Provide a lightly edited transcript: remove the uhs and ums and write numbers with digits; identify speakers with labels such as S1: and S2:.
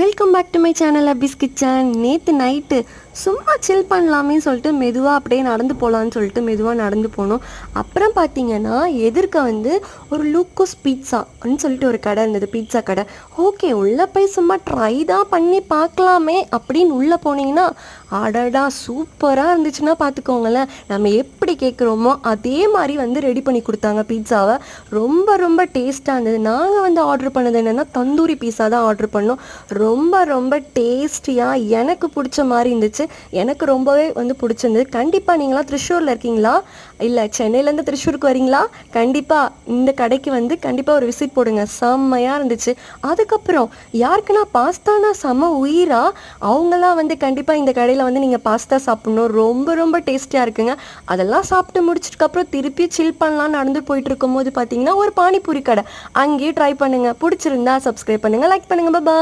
S1: Welcome back to my channel Abi's kitchen. நேற்று night சும்மா chill பண்ணலாமே சொல்லிட்டு மெதுவாக அப்படியே நடந்து போகலான்னு சொல்லிட்டு மெதுவாக நடந்து போனோம். அப்புறம் பார்த்தீங்கன்னா எதிர்க்க வந்து ஒரு லூக்கோஸ் பீட்சான்னு சொல்லிட்டு ஒரு கடை இருந்தது, பீட்சா கடை. ஓகே, உள்ளே போய் சும்மா ட்ரை தான் பண்ணி பார்க்கலாமே அப்படின்னு உள்ளே போனீங்கன்னா அடடா சூப்பராக இருந்துச்சுன்னா பார்த்துக்கோங்களேன். நம்ம எப்படி கேட்குறோமோ அதே மாதிரி வந்து ரெடி பண்ணி கொடுத்தாங்க பீட்சாவை. ரொம்ப ரொம்ப டேஸ்ட்டாக இருந்தது. நாங்கள் வந்து ஆர்டர் பண்ணது என்னென்னா தந்தூரி பீஸா தான் ஆர்டர் பண்ணோம். ரொம்ப ரொம்ப டேஸ்டியாக எனக்கு பிடிச்ச மாதிரி இருந்துச்சு. எனக்கு ரொம்பவே வந்து பிடிச்சிருந்தது. கண்டிப்பாக நீங்களாம் திருச்சூரில் இருக்கீங்களா, இல்லை சென்னையிலேருந்து திருச்சூருக்கு வரீங்களா, கண்டிப்பாக இந்த கடைக்கு வந்து கண்டிப்பாக ஒரு விசிட் போடுங்க. செம்மையாக இருந்துச்சு. அதுக்கப்புறம் யாருக்குன்னா பாஸ்தானா செம்ம உயிரா, அவங்களாம் வந்து கண்டிப்பாக இந்த கடையில் வந்து நீங்கள் பாஸ்தா சாப்பிட்ணும். ரொம்ப ரொம்ப டேஸ்டியாக இருக்குங்க. அதெல்லாம் சாப்பிட்டு முடிச்சதுக்கப்புறம் திருப்பி சில் பண்ணலாம் நடந்து போயிட்டு இருக்கும்போது பார்த்தீங்கன்னா ஒரு பானிபூரி கடை, அங்கேயே ட்ரை பண்ணுங்கள். பிடிச்சிருந்தா சப்ஸ்கிரைப் பண்ணுங்கள், லைக் பண்ணுங்கள். பாய்.